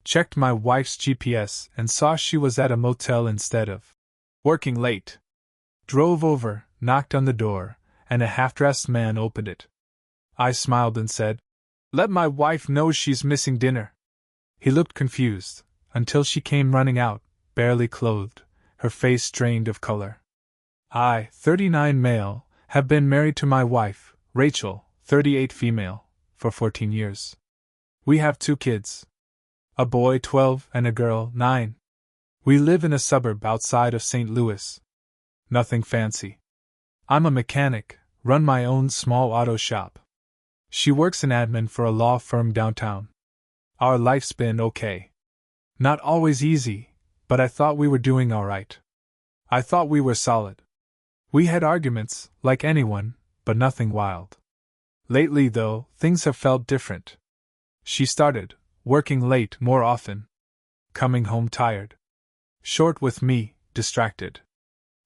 checked my wife's GPS and saw she was at a motel instead of working late. Drove over, knocked on the door, and a half-dressed man opened it. I smiled and said, "Let my wife know she's missing dinner." He looked confused, until she came running out, barely clothed, her face drained of color. I, 39 male, have been married to my wife, Rachel, 38 female, for 14 years. We have 2 kids. A boy 12 and a girl 9. We live in a suburb outside of St. Louis. Nothing fancy. I'm a mechanic, run my own small auto shop. She works in admin for a law firm downtown. Our life's been okay. Not always easy, but I thought we were doing all right. I thought we were solid. We had arguments, like anyone, but nothing wild. Lately, though, things have felt different. She started working late more often. Coming home tired. Short with me, distracted.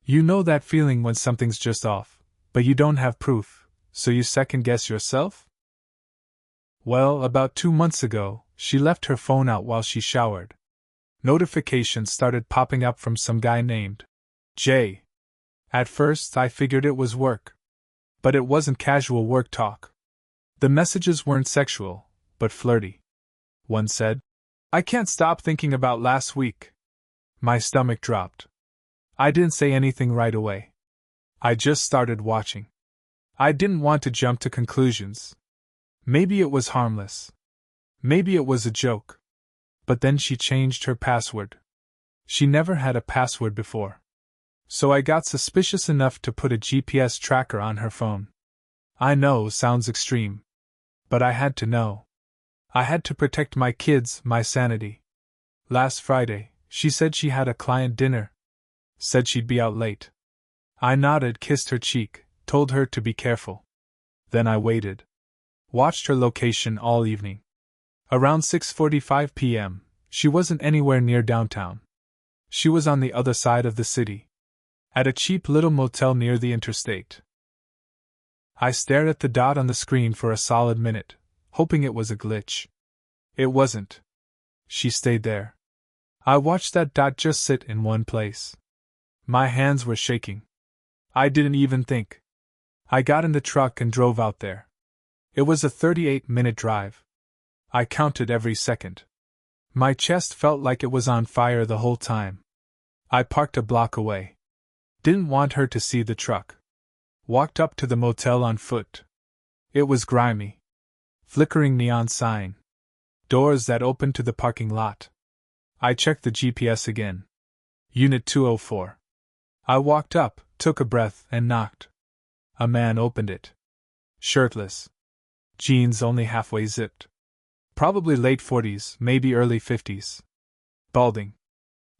You know that feeling when something's just off, but you don't have proof, so you second-guess yourself? Well, about 2 months ago, she left her phone out while she showered. Notifications started popping up from some guy named Jay. At first, I figured it was work. But it wasn't casual work talk. The messages weren't sexual, but flirty. One said, "I can't stop thinking about last week." My stomach dropped. I didn't say anything right away. I just started watching. I didn't want to jump to conclusions. Maybe it was harmless. Maybe it was a joke. But then she changed her password. She never had a password before. So I got suspicious enough to put a GPS tracker on her phone. I know, sounds extreme. But I had to know. I had to protect my kids, my sanity. Last Friday, she said she had a client dinner. Said she'd be out late. I nodded, kissed her cheek, told her to be careful. Then I waited. Watched her location all evening. Around 6:45 p.m., she wasn't anywhere near downtown. She was on the other side of the city. At a cheap little motel near the interstate. I stared at the dot on the screen for a solid minute, hoping it was a glitch. It wasn't. She stayed there. I watched that dot just sit in one place. My hands were shaking. I didn't even think. I got in the truck and drove out there. It was a 38-minute drive. I counted every second. My chest felt like it was on fire the whole time. I parked a block away. Didn't want her to see the truck. Walked up to the motel on foot. It was grimy. Flickering neon sign. Doors that opened to the parking lot. I checked the GPS again. Unit 204. I walked up, took a breath, and knocked. A man opened it. Shirtless. Jeans only halfway zipped. Probably late 40s, maybe early 50s. Balding.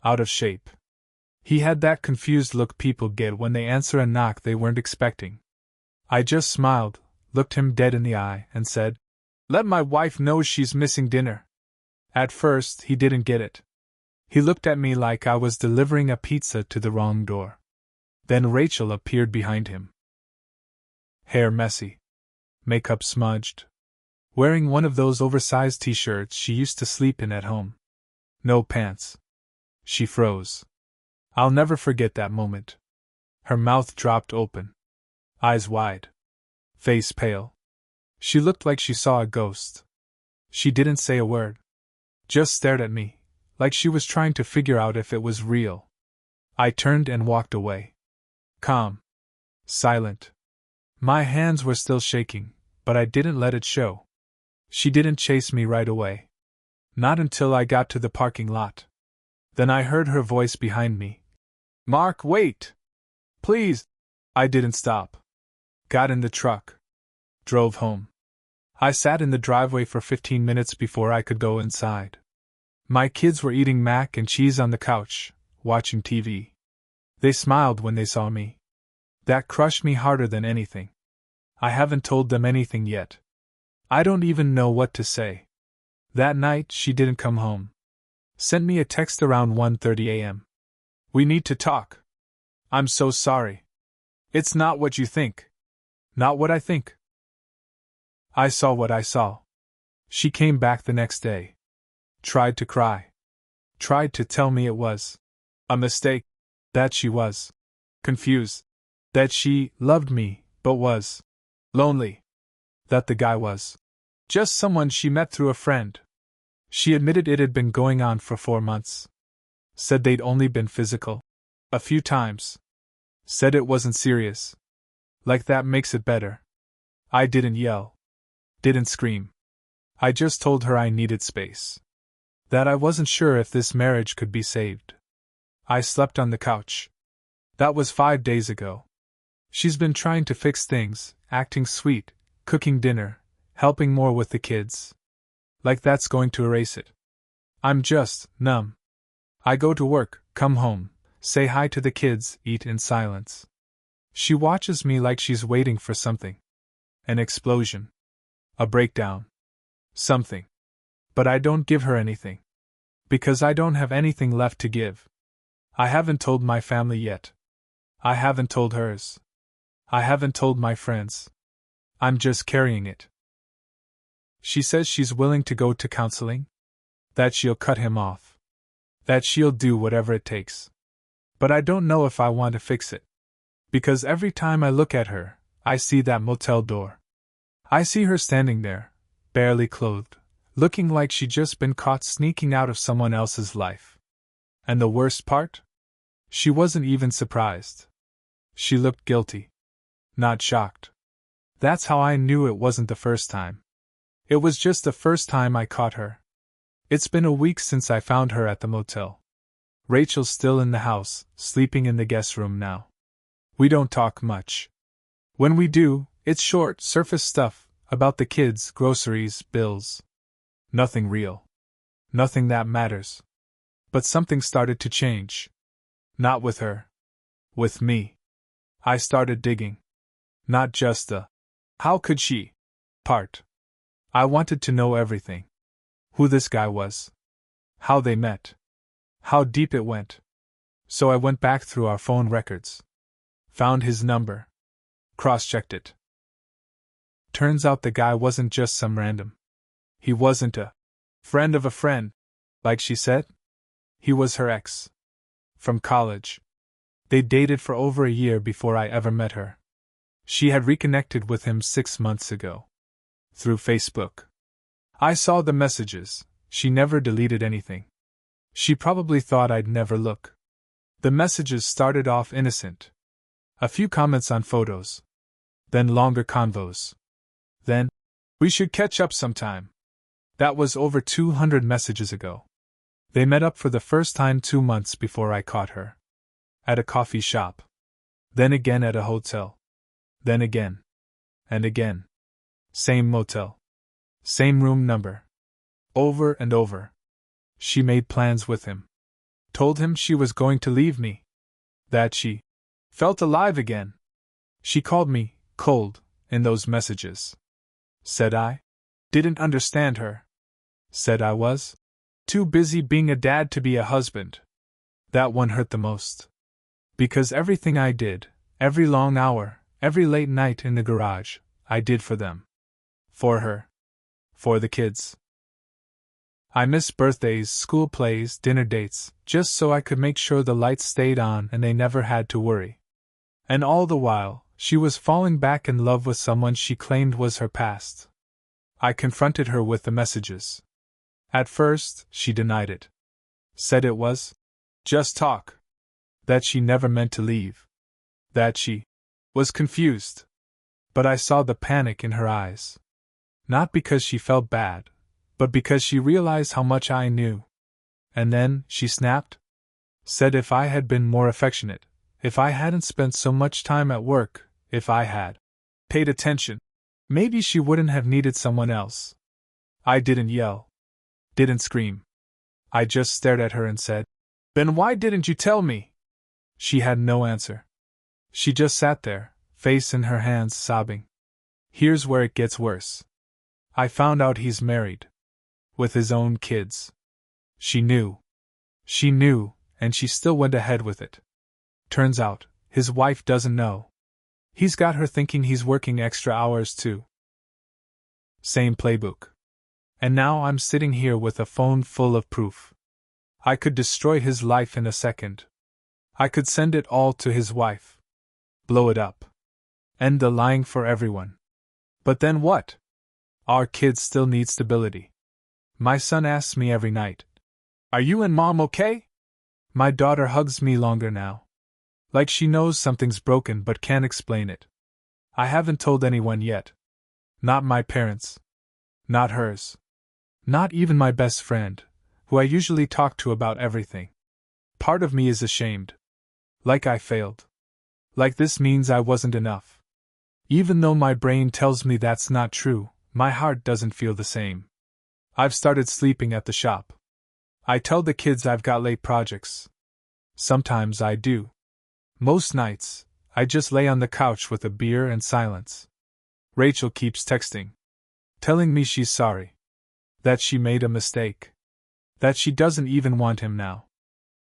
Out of shape. He had that confused look people get when they answer a knock they weren't expecting. I just smiled, looked him dead in the eye, and said, "Let my wife know she's missing dinner." At first, he didn't get it. He looked at me like I was delivering a pizza to the wrong door. Then Rachel appeared behind him. Hair messy. Makeup smudged. Wearing one of those oversized t-shirts she used to sleep in at home. No pants. She froze. I'll never forget that moment. Her mouth dropped open. Eyes wide. Face pale. She looked like she saw a ghost. She didn't say a word. Just stared at me, like she was trying to figure out if it was real. I turned and walked away. Calm. Silent. My hands were still shaking, but I didn't let it show. She didn't chase me right away. Not until I got to the parking lot. Then I heard her voice behind me. "Mark, wait! Please!" I didn't stop. Got in the truck. Drove home. I sat in the driveway for 15 minutes before I could go inside. My kids were eating mac and cheese on the couch, watching TV. They smiled when they saw me. That crushed me harder than anything. I haven't told them anything yet. I don't even know what to say. That night, she didn't come home. Sent me a text around 1:30 a.m. "We need to talk. I'm so sorry. It's not what you think. Not what I think." I saw what I saw. She came back the next day. Tried to cry. Tried to tell me it was a mistake. That she was confused. That she loved me, but was lonely. That the guy was just someone she met through a friend. She admitted it had been going on for 4 months. Said they'd only been physical a few times. Said it wasn't serious. Like that makes it better. I didn't yell. Didn't scream. I just told her I needed space. That I wasn't sure if this marriage could be saved. I slept on the couch. That was 5 days ago. She's been trying to fix things, acting sweet, cooking dinner, helping more with the kids. Like that's going to erase it. I'm just numb. I go to work, come home, say hi to the kids, eat in silence. She watches me like she's waiting for something. An explosion. A breakdown. Something. But I don't give her anything. Because I don't have anything left to give. I haven't told my family yet. I haven't told hers. I haven't told my friends. I'm just carrying it. She says she's willing to go to counseling. That she'll cut him off. That she'll do whatever it takes. But I don't know if I want to fix it. Because every time I look at her, I see that motel door. I see her standing there, barely clothed, looking like she'd just been caught sneaking out of someone else's life. And the worst part? She wasn't even surprised. She looked guilty. Not shocked. That's how I knew it wasn't the first time. It was just the first time I caught her. It's been a week since I found her at the motel. Rachel's still in the house, sleeping in the guest room now. We don't talk much. When we do, it's short, surface stuff, about the kids, groceries, bills. Nothing real. Nothing that matters. But something started to change. Not with her. With me. I started digging. Not just the how could she part. I wanted to know everything. Who this guy was. How they met. How deep it went. So I went back through our phone records. Found his number. Cross-checked it. Turns out the guy wasn't just some random. He wasn't a friend of a friend, like she said. He was her ex. From college. They dated for over a year before I ever met her. She had reconnected with him 6 months ago. Through Facebook. I saw the messages. She never deleted anything. She probably thought I'd never look. The messages started off innocent. A few comments on photos. Then longer convos. Then, we should catch up sometime. That was over 200 messages ago. They met up for the first time 2 months before I caught her. At a coffee shop. Then again at a hotel. Then again. And again. Same motel. Same room number. Over and over. She made plans with him. Told him she was going to leave me. That she felt alive again. She called me cold in those messages. Said I didn't understand her. Said I was too busy being a dad to be a husband. That one hurt the most. Because everything I did, every long hour, every late night in the garage, I did for them. For her. For the kids. I missed birthdays, school plays, dinner dates, just so I could make sure the lights stayed on and they never had to worry. And all the while, she was falling back in love with someone she claimed was her past. I confronted her with the messages. At first, she denied it. Said it was just talk. That she never meant to leave. That she was confused. But I saw the panic in her eyes. Not because she felt bad, but because she realized how much I knew. And then, she snapped. Said if I had been more affectionate, if I hadn't spent so much time at work, if I had paid attention, maybe she wouldn't have needed someone else. I didn't yell. Didn't scream. I just stared at her and said, "Then why didn't you tell me?" She had no answer. She just sat there, face in her hands, sobbing. Here's where it gets worse. I found out he's married. With his own kids. She knew. She knew, and she still went ahead with it. Turns out, his wife doesn't know. He's got her thinking he's working extra hours too. Same playbook. And now I'm sitting here with a phone full of proof. I could destroy his life in a second. I could send it all to his wife. Blow it up. End the lying for everyone. But then what? Our kids still need stability. My son asks me every night, "Are you and Mom okay?" My daughter hugs me longer now. Like she knows something's broken but can't explain it. I haven't told anyone yet. Not my parents. Not hers. Not even my best friend, who I usually talk to about everything. Part of me is ashamed. Like I failed. Like this means I wasn't enough. Even though my brain tells me that's not true, my heart doesn't feel the same. I've started sleeping at the shop. I tell the kids I've got late projects. Sometimes I do. Most nights, I just lay on the couch with a beer and silence. Rachel keeps texting. Telling me she's sorry. That she made a mistake. That she doesn't even want him now.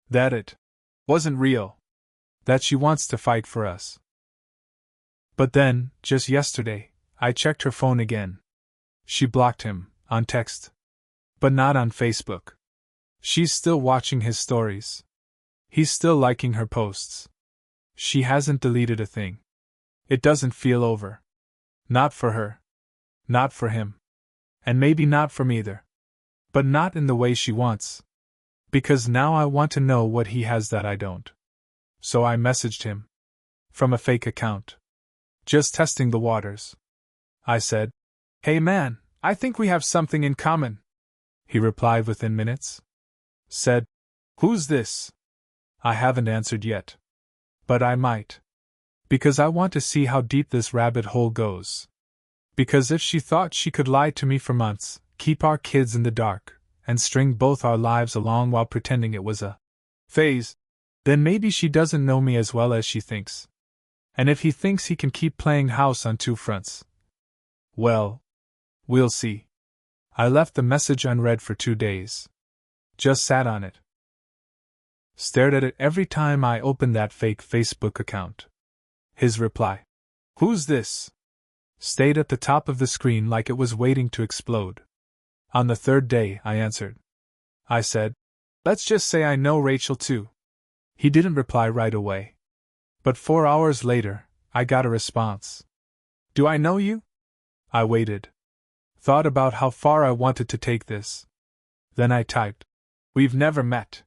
That it wasn't real. That she wants to fight for us. But then, just yesterday, I checked her phone again. She blocked him, on text. But not on Facebook. She's still watching his stories. He's still liking her posts. She hasn't deleted a thing. It doesn't feel over. Not for her. Not for him. And maybe not for me either. But not in the way she wants. Because now I want to know what he has that I don't. So I messaged him. From a fake account. Just testing the waters. I said, "Hey man, I think we have something in common." He replied within minutes. Said, "Who's this?" I haven't answered yet. But I might. Because I want to see how deep this rabbit hole goes. Because if she thought she could lie to me for months, keep our kids in the dark, and string both our lives along while pretending it was a phase, then maybe she doesn't know me as well as she thinks. And if he thinks he can keep playing house on two fronts, well, we'll see. I left the message unread for 2 days. Just sat on it. Stared at it every time I opened that fake Facebook account. His reply, "Who's this?" stayed at the top of the screen like it was waiting to explode. On the 3rd day, I answered. I said, "Let's just say I know Rachel too." He didn't reply right away. But 4 hours later, I got a response. "Do I know you?" I waited. Thought about how far I wanted to take this. Then I typed, "We've never met.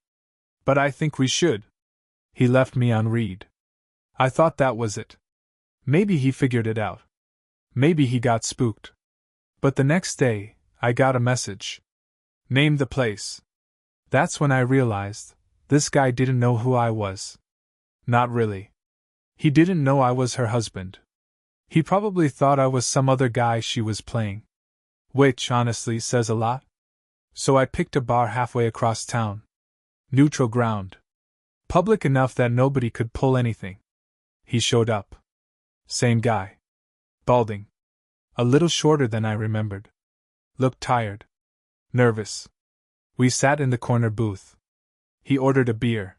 But I think we should." He left me on read. I thought that was it. Maybe he figured it out. Maybe he got spooked. But the next day, I got a message. Name the place. That's when I realized, this guy didn't know who I was. Not really. He didn't know I was her husband. He probably thought I was some other guy she was playing. Which, honestly, says a lot. So I picked a bar halfway across town. Neutral ground. Public enough that nobody could pull anything. He showed up. Same guy. Balding. A little shorter than I remembered. Looked tired. Nervous. We sat in the corner booth. He ordered a beer.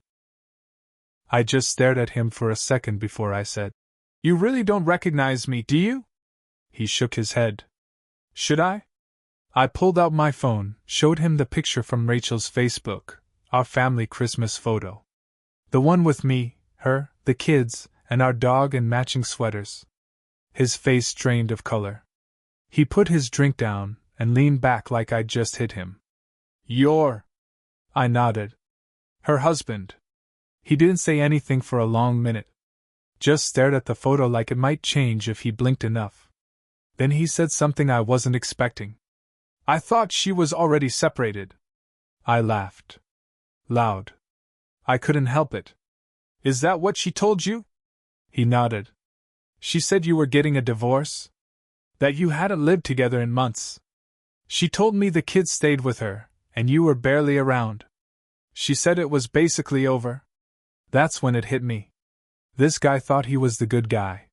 I just stared at him for a second before I said, "You really don't recognize me, do you?" He shook his head. "Should I?" I pulled out my phone, showed him the picture from Rachel's Facebook, our family Christmas photo. The one with me, her, the kids, and our dog in matching sweaters. His face drained of color. He put his drink down and leaned back like I'd just hit him. "You're..." I nodded. "Her husband." He didn't say anything for a long minute. Just stared at the photo like it might change if he blinked enough. Then he said something I wasn't expecting. "I thought she was already separated." I laughed. Loud. I couldn't help it. "Is that what she told you?" He nodded. "She said you were getting a divorce? That you hadn't lived together in months. She told me the kids stayed with her, and you were barely around. She said it was basically over." That's when it hit me. This guy thought he was the good guy.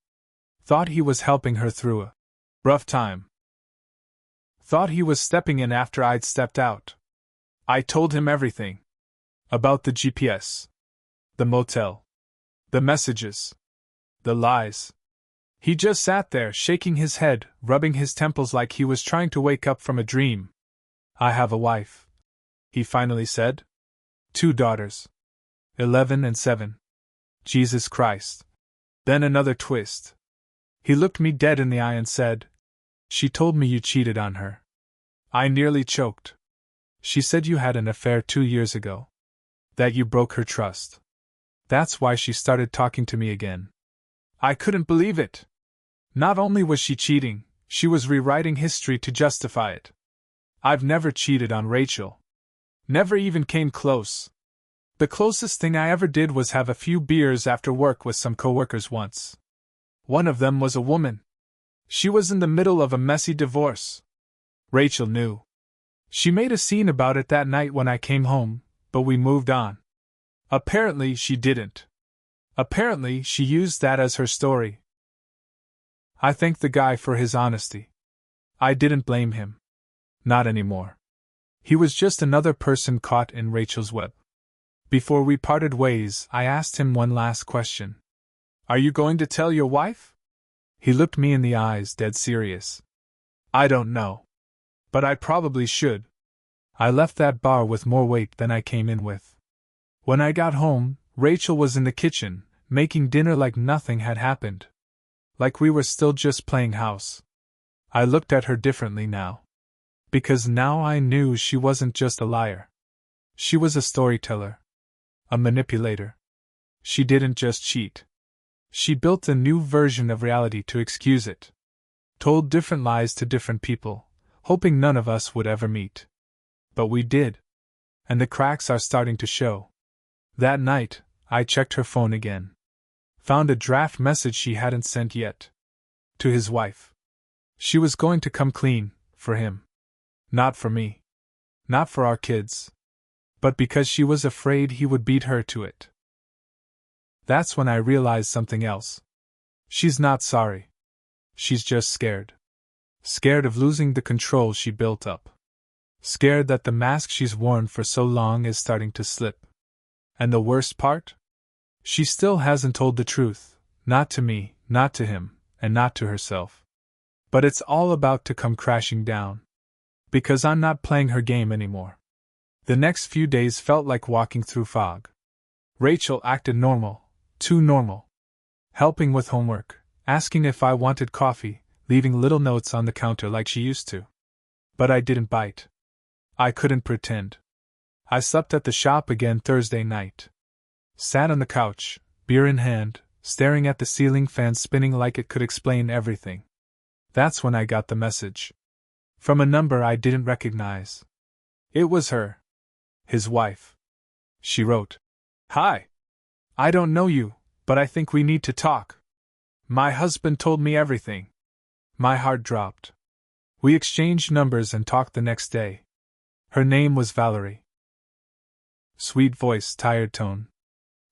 Thought he was helping her through a rough time. Thought he was stepping in after I'd stepped out. I told him everything. About the GPS. The motel. The messages. The lies. He just sat there, shaking his head, rubbing his temples like he was trying to wake up from a dream. I have a wife, he finally said. 2 daughters. 11 and 7. Jesus Christ. Then another twist. He looked me dead in the eye and said, "She told me you cheated on her." I nearly choked. "She said you had an affair 2 years ago. That you broke her trust. That's why she started talking to me again." I couldn't believe it. Not only was she cheating, she was rewriting history to justify it. I've never cheated on Rachel. Never even came close. The closest thing I ever did was have a few beers after work with some coworkers once. One of them was a woman. She was in the middle of a messy divorce. Rachel knew. She made a scene about it that night when I came home, but we moved on. Apparently she didn't. Apparently she used that as her story. I thanked the guy for his honesty. I didn't blame him. Not anymore. He was just another person caught in Rachel's web. Before we parted ways, I asked him one last question. "Are you going to tell your wife?" He looked me in the eyes, dead serious. "I don't know. But I probably should." I left that bar with more weight than I came in with. When I got home, Rachel was in the kitchen, making dinner like nothing had happened. Like we were still just playing house. I looked at her differently now. Because now I knew she wasn't just a liar. She was a storyteller. A manipulator. She didn't just cheat. She built a new version of reality to excuse it. Told different lies to different people, hoping none of us would ever meet. But we did. And the cracks are starting to show. That night, I checked her phone again. Found a draft message she hadn't sent yet. To his wife. She was going to come clean, for him. Not for me. Not for our kids. But because she was afraid he would beat her to it. That's when I realized something else. She's not sorry. She's just scared. Scared of losing the control she built up. Scared that the mask she's worn for so long is starting to slip. And the worst part? She still hasn't told the truth, not to me, not to him, and not to herself. But it's all about to come crashing down. Because I'm not playing her game anymore. The next few days felt like walking through fog. Rachel acted normal, too normal. Helping with homework, asking if I wanted coffee, leaving little notes on the counter like she used to. But I didn't bite. I couldn't pretend. I slept at the shop again Thursday night. Sat on the couch, beer in hand, staring at the ceiling fan spinning like it could explain everything. That's when I got the message. From a number I didn't recognize. It was her. His wife. She wrote, "Hi. I don't know you, but I think we need to talk. My husband told me everything." My heart dropped. We exchanged numbers and talked the next day. Her name was Valerie. Sweet voice, tired tone.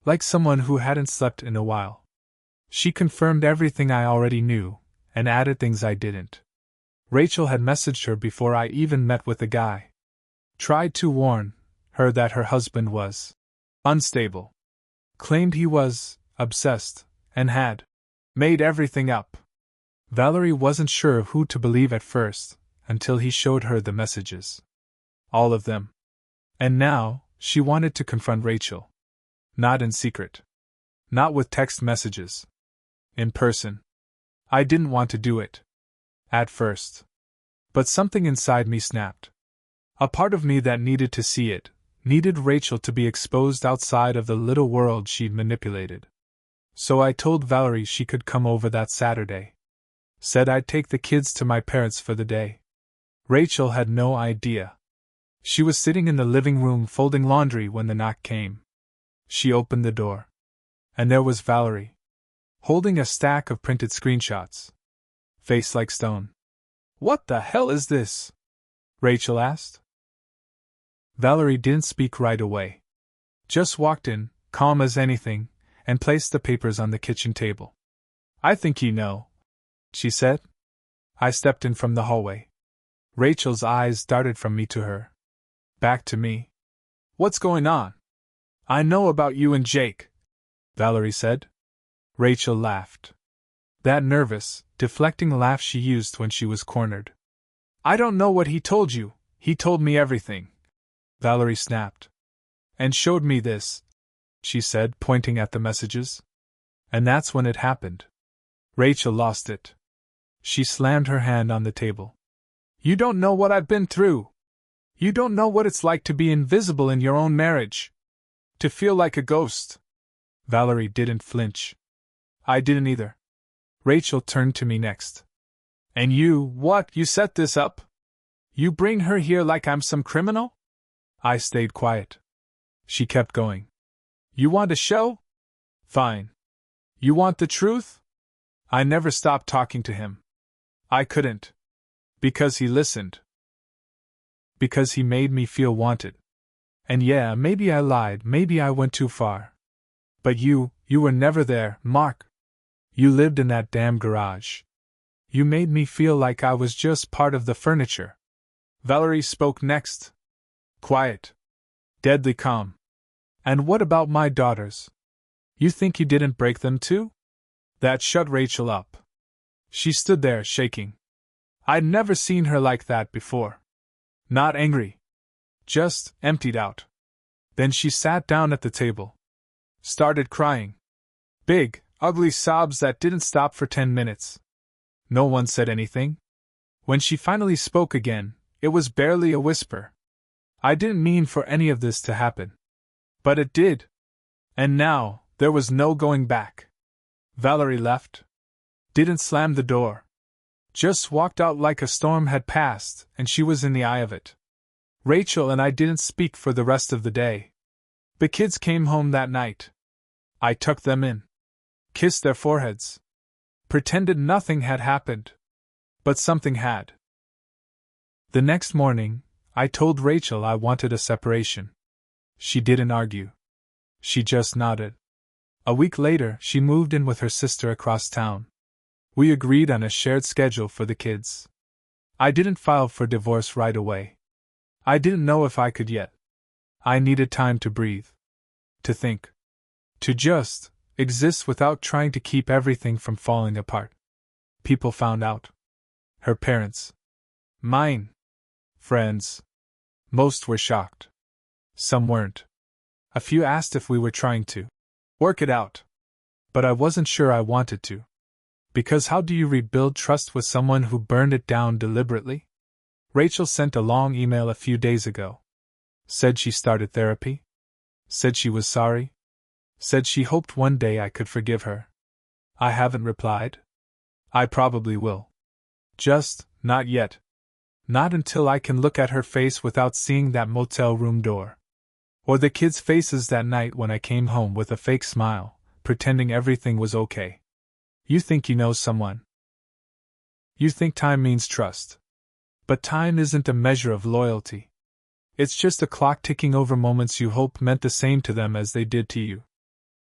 Like someone who hadn't slept in a while. She confirmed everything I already knew, and added things I didn't. Rachel had messaged her before I even met with the guy. Tried to warn her that her husband was unstable. Claimed he was obsessed, and had made everything up. Valerie wasn't sure who to believe at first, until he showed her the messages. All of them. And now, she wanted to confront Rachel. Not in secret. Not with text messages. In person. I didn't want to do it. At first. But something inside me snapped. A part of me that needed to see it, needed Rachel to be exposed outside of the little world she'd manipulated. So I told Valerie she could come over that Saturday. Said I'd take the kids to my parents for the day. Rachel had no idea. She was sitting in the living room folding laundry when the knock came. She opened the door. And there was Valerie. Holding a stack of printed screenshots. Face like stone. "What the hell is this?" Rachel asked. Valerie didn't speak right away. Just walked in, calm as anything, and placed the papers on the kitchen table. "I think you know," she said. I stepped in from the hallway. Rachel's eyes darted from me to her. Back to me. "What's going on?" "I know about you and Jake," Valerie said. Rachel laughed. That nervous, deflecting laugh she used when she was cornered. "I don't know what he told you. He told me everything, Valerie snapped. And showed me this, she said, pointing at the messages. And that's when it happened. Rachel lost it. She slammed her hand on the table. You don't know what I've been through. You don't know what it's like to be invisible in your own marriage. To feel like a ghost. Valerie didn't flinch. I didn't either. Rachel turned to me next. And you set this up? You bring her here like I'm some criminal? I stayed quiet. She kept going. You want a show? Fine. You want the truth? I never stopped talking to him. I couldn't. Because he listened. Because he made me feel wanted. And yeah, maybe I lied, maybe I went too far. But you were never there, Mark. You lived in that damn garage. You made me feel like I was just part of the furniture. Valerie spoke next. Quiet. Deadly calm. And what about my daughters? You think you didn't break them too? That shut Rachel up. She stood there, shaking. I'd never seen her like that before. Not angry. Just emptied out. Then she sat down at the table. Started crying. Big, ugly sobs that didn't stop for 10 minutes. No one said anything. When she finally spoke again, it was barely a whisper. I didn't mean for any of this to happen. But it did. And now, there was no going back. Valerie left. Didn't slam the door. Just walked out like a storm had passed, and she was in the eye of it. Rachel and I didn't speak for the rest of the day. The kids came home that night. I tucked them in. Kissed their foreheads. Pretended nothing had happened. But something had. The next morning, I told Rachel I wanted a separation. She didn't argue. She just nodded. A week later, she moved in with her sister across town. We agreed on a shared schedule for the kids. I didn't file for divorce right away. I didn't know if I could yet. I needed time to breathe. To think. To just exist without trying to keep everything from falling apart. People found out. Her parents. Mine. Friends. Most were shocked. Some weren't. A few asked if we were trying to work it out. But I wasn't sure I wanted to. Because how do you rebuild trust with someone who burned it down deliberately? Rachel sent a long email a few days ago. Said she started therapy. Said she was sorry. Said she hoped one day I could forgive her. I haven't replied. I probably will. Just, not yet. Not until I can look at her face without seeing that motel room door. Or the kids' faces that night when I came home with a fake smile, pretending everything was okay. You think you know someone. You think time means trust. But time isn't a measure of loyalty. It's just a clock ticking over moments you hope meant the same to them as they did to you.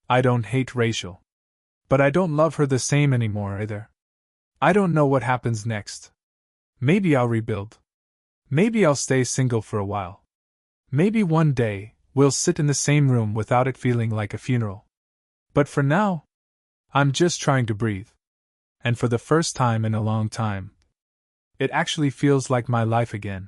I don't hate Rachel. But I don't love her the same anymore either. I don't know what happens next. Maybe I'll rebuild. Maybe I'll stay single for a while. Maybe one day, we'll sit in the same room without it feeling like a funeral. But for now, I'm just trying to breathe. And for the first time in a long time, it actually feels like my life again.